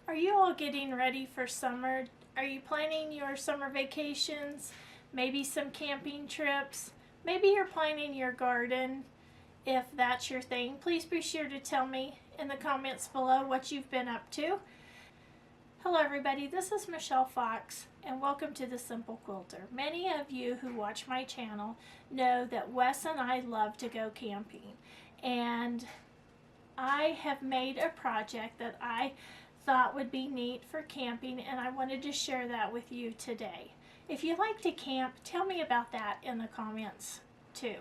Are you all getting ready for summer? Are you planning your summer vacations? Maybe some camping trips? Maybe you're planning your garden. If that's your thing, please be sure to tell me in the comments below what you've been up to. Hello everybody, this is Michelle Fox and welcome to The Simple Quilter. Many of you who watch my channel know that Wes and I love to go camping, and I have made a project that I thought would be neat for camping, and I wanted to share that with you today. If you like to camp, tell me about that in the comments too.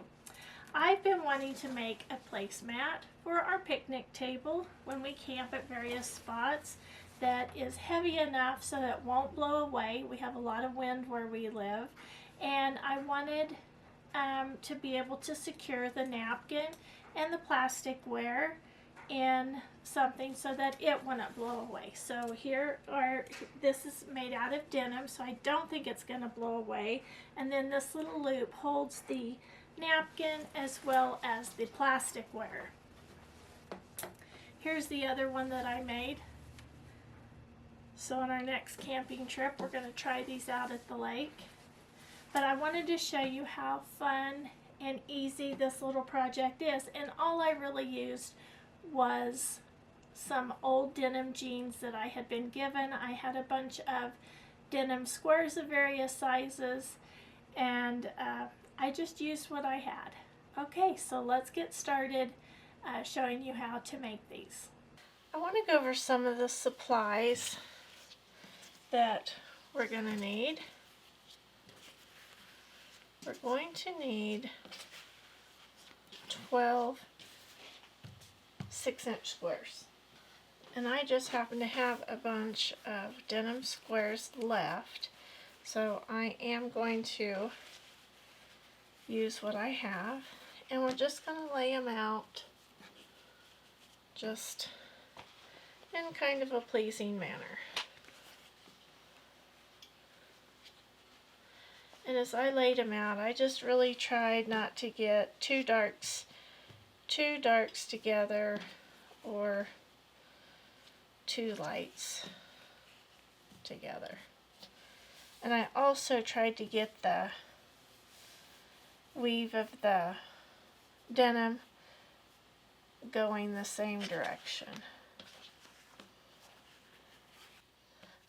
I've been wanting to make a placemat for our picnic table when we camp at various spots that is heavy enough so that it won't blow away. We have a lot of wind where we live, and I wanted to be able to secure the napkin and the plasticware in something so that it wouldn't blow away. So this is made out of denim, so I don't think it's going to blow away. And then this little loop holds the napkin as well as the plasticware. Here's the other one that I made. So on our next camping trip, we're going to try these out at the lake. But I wanted to show you how fun and easy this little project is. And all I really used was some old denim jeans that I had been given. I had a bunch of denim squares of various sizes, and I just used what I had. Okay, so let's get started showing you how to make these. I want to go over some of the supplies that we're going to need. We're going to need 12 6-inch squares, and I just happen to have a bunch of denim squares left, so I am going to use what I have, and we're just going to lay them out just in kind of a pleasing manner. And as I laid them out, I just really tried not to get two darks together or two lights together. And I also tried to get the weave of the denim going the same direction.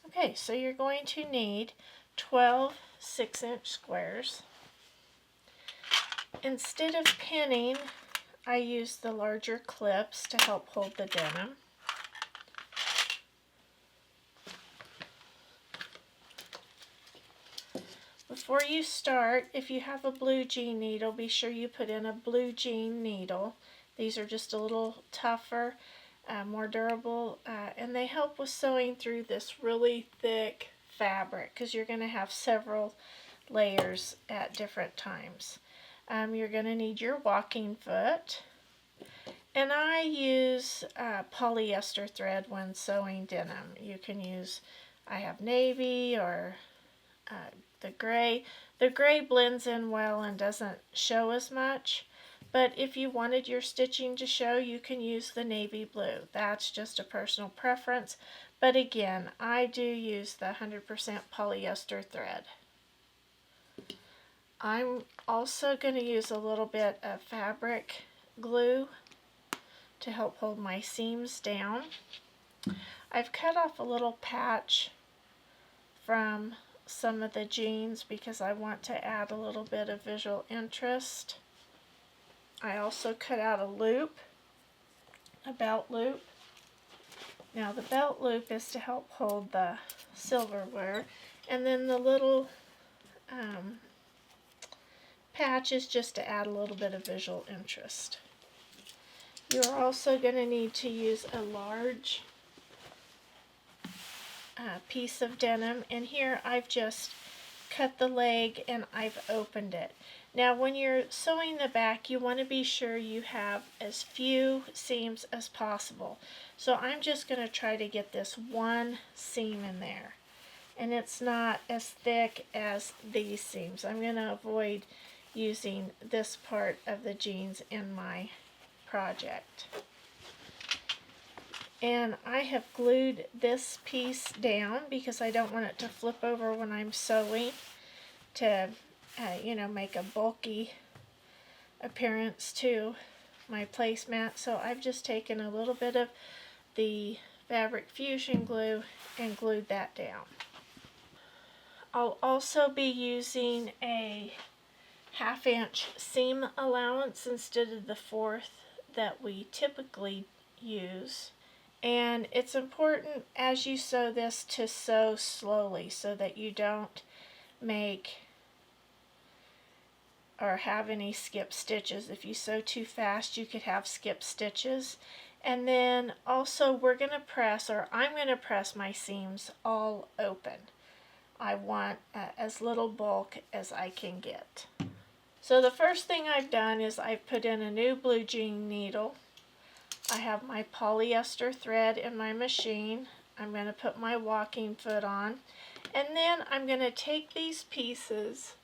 Okay, so you're going to need 12 6-inch squares. Instead of pinning, I used the larger clips to help hold the denim. Before you start, if you have a blue jean needle, be sure you put in a blue jean needle. These are just a little tougher, more durable, and they help with sewing through this really thick fabric because you're going to have several layers at different times. You're going to need your walking foot, and I use polyester thread when sewing denim. You can use, I have navy or the gray. The gray blends in well and doesn't show as much, but if you wanted your stitching to show, you can use the navy blue. That's just a personal preference, but again, I do use the 100% polyester thread. I'm also going to use a little bit of fabric glue to help hold my seams down. I've cut off a little patch from some of the jeans because I want to add a little bit of visual interest. I also cut out a loop, a belt loop. Now the belt loop is to help hold the silverware, and then the little patch is just to add a little bit of visual interest. You're also going to need to use a large piece of denim, and here I've just cut the leg and I've opened it. Now when you're sewing the back, you want to be sure you have as few seams as possible. So I'm just going to try to get this one seam in there, and it's not as thick as these seams. I'm going to avoid using this part of the jeans in my project. And I have glued this piece down because I don't want it to flip over when I'm sewing to, you know, make a bulky appearance to my placemat. So I've just taken a little bit of the fabric fusion glue and glued that down. I'll also be using a 1/2 inch seam allowance instead of the 1/4 that we typically use. And it's important as you sew this to sew slowly so that you don't make or have any skip stitches. If you sew too fast, you could have skip stitches. And then also we're going to press, or I'm going to press my seams all open. I want as little bulk as I can get. So the first thing I've done is I've put in a new blue jean needle. I have my polyester thread in my machine. I'm going to put my walking foot on. And then I'm going to take these pieces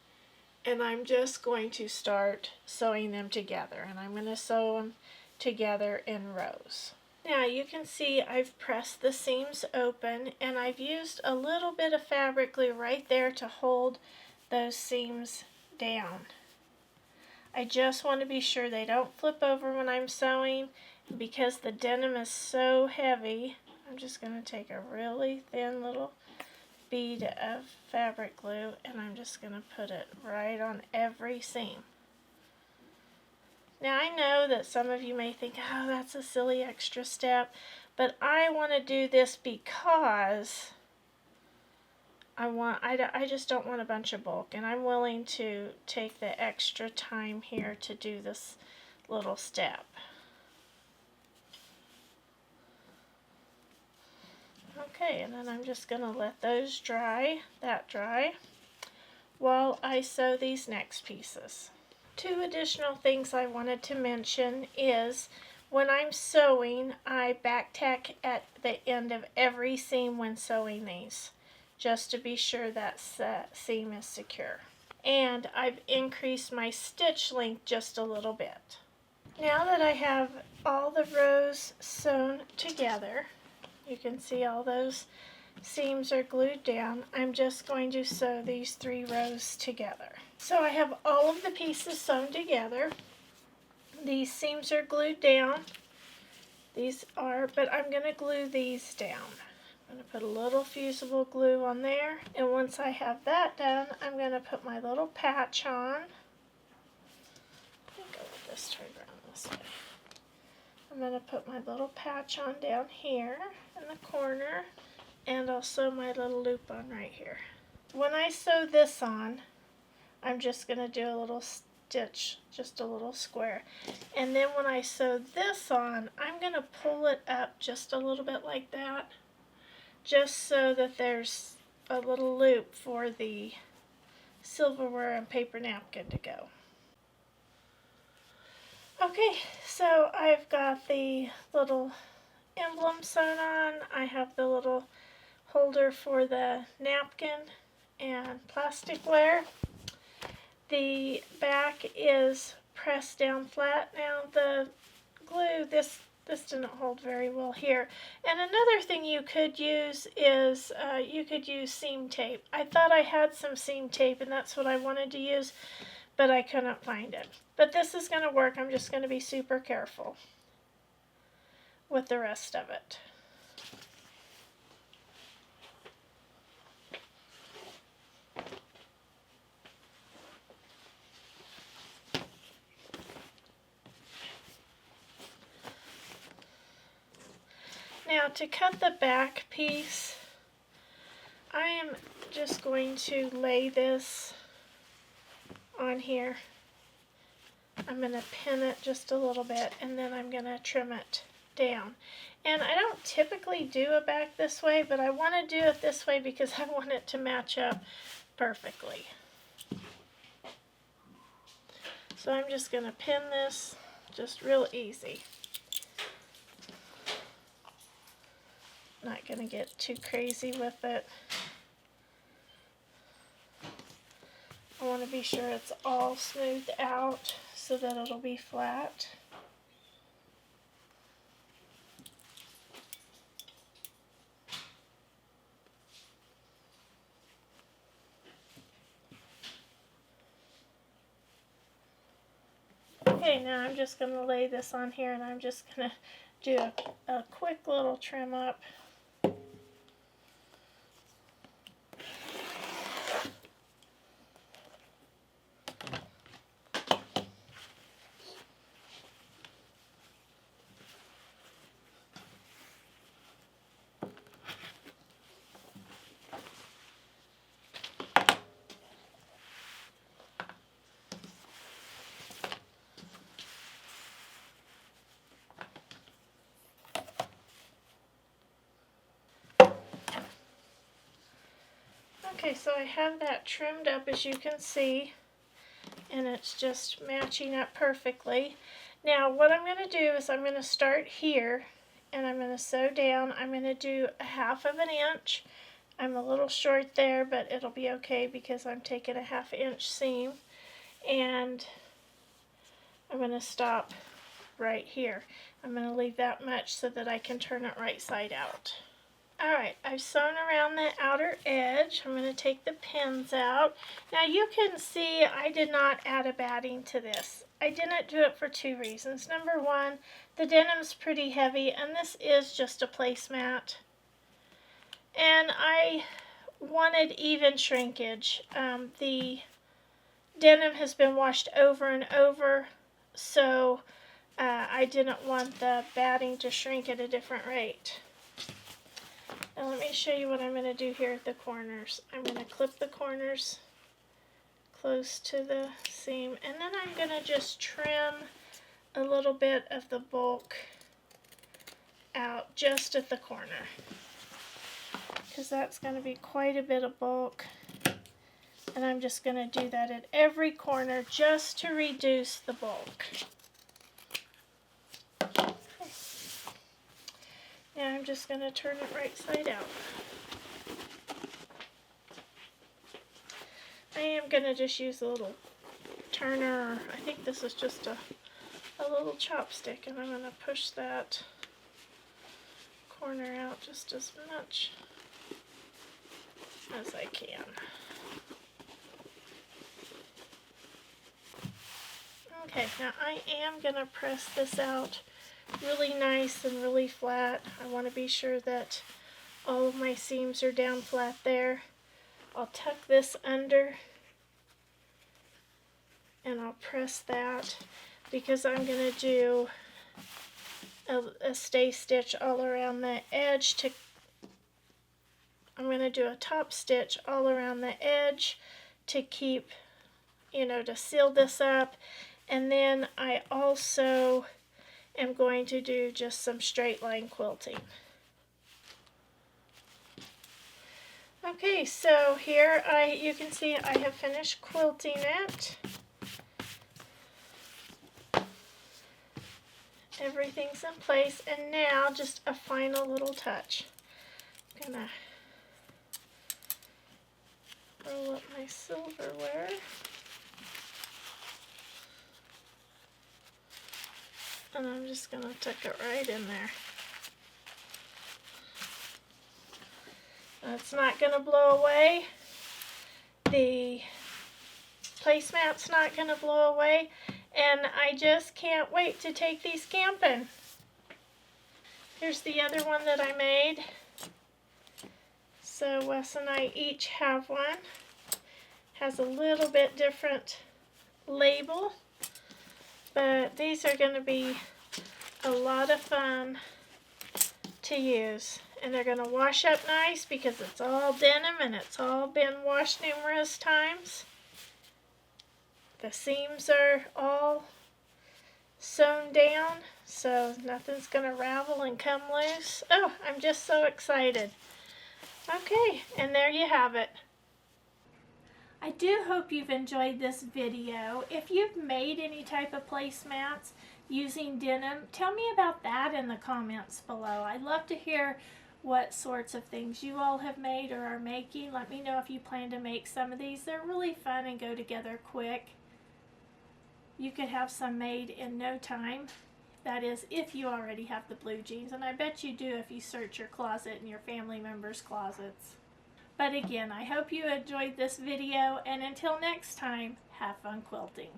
and I'm just going to start sewing them together. And I'm going to sew them together in rows. Now you can see I've pressed the seams open and I've used a little bit of fabric glue right there to hold those seams down. I just want to be sure they don't flip over when I'm sewing. Because the denim is so heavy, I'm just going to take a really thin little bead of fabric glue and I'm just going to put it right on every seam. Now I know that some of you may think, oh, that's a silly extra step, but I want to do this because I just don't want a bunch of bulk, and I'm willing to take the extra time here to do this little step. Okay, and then I'm just going to let those dry, while I sew these next pieces. 2 additional things I wanted to mention is when I'm sewing, I back tack at the end of every seam when sewing these, just to be sure that seam is secure. And I've increased my stitch length just a little bit. Now that I have all the rows sewn together, you can see all those seams are glued down. I'm just going to sew these 3 rows together. So I have all of the pieces sewn together. These seams are glued down. But I'm going to glue these down. I'm going to put a little fusible glue on there. And once I have that done, I'm going to put my little patch on. Let me go with this turned around this way. I'm going to put my little patch on down here in the corner, and I'll sew my little loop on right here. When I sew this on, I'm just going to do a little stitch, just a little square. And then when I sew this on, I'm going to pull it up just a little bit like that, just so that there's a little loop for the silverware and paper napkin to go. Okay, so I've got the little emblem sewn on. I have the little holder for the napkin and plasticware. The back is pressed down flat. Now the glue, this didn't hold very well here. And another thing you could use is you could use seam tape. I thought I had some seam tape and that's what I wanted to use, but I couldn't find it. But this is going to work. I'm just going to be super careful with the rest of it. Now to cut the back piece, I am just going to lay this on here. I'm going to pin it just a little bit and then I'm going to trim it down. And I don't typically do a back this way, but I want to do it this way because I want it to match up perfectly. So I'm just going to pin this just real easy. Not going to get too crazy with it. I want to be sure it's all smoothed out so that it'll be flat. Okay, now I'm just going to lay this on here and I'm just going to do a quick little trim up. Okay, so I have that trimmed up, as you can see, and it's just matching up perfectly. Now what I'm going to do is I'm going to start here and I'm going to sew down. I'm going to do a 1/2 inch. I'm a little short there, but it'll be okay because I'm taking a 1/2 inch seam, and I'm going to stop right here. I'm going to leave that much so that I can turn it right side out. Alright, I've sewn around the outer edge. I'm going to take the pins out. Now you can see I did not add a batting to this. I didn't do it for 2 reasons. Number one, the denim's pretty heavy and this is just a placemat. And I wanted even shrinkage. The denim has been washed over and over, so I didn't want the batting to shrink at a different rate. Now let me show you what I'm going to do here at the corners. I'm going to clip the corners close to the seam, and then I'm going to just trim a little bit of the bulk out just at the corner, because that's going to be quite a bit of bulk, and I'm just going to do that at every corner just to reduce the bulk. Now I'm just going to turn it right side out. I am going to just use a little turner, or I think this is just a little chopstick, and I'm going to push that corner out just as much as I can. Okay, now I am going to press this out really nice and really flat. I want to be sure that all of my seams are down flat there. I'll tuck this under and I'll press that, because I'm going to do a stay stitch all around the edge. I'm going to do a top stitch all around the edge to keep, to seal this up. And then I also am going to do just some straight line quilting. Okay, so here you can see I have finished quilting it. Everything's in place, and now just a final little touch. I'm gonna roll up my silverware. And I'm just going to tuck it right in there. It's not going to blow away. The placemat's not going to blow away. And I just can't wait to take these camping. Here's the other one that I made. So Wes and I each have one. Has a little bit different label. But these are going to be a lot of fun to use. And they're going to wash up nice because it's all denim and it's all been washed numerous times. The seams are all sewn down, so nothing's going to ravel and come loose. Oh, I'm just so excited. Okay, and there you have it. I do hope you've enjoyed this video. If you've made any type of placemats using denim, tell me about that in the comments below. I'd love to hear what sorts of things you all have made or are making. Let me know if you plan to make some of these. They're really fun and go together quick. You could have some made in no time. That is, if you already have the blue jeans, and I bet you do if you search your closet and your family members' closets. But again, I hope you enjoyed this video, and until next time, have fun quilting.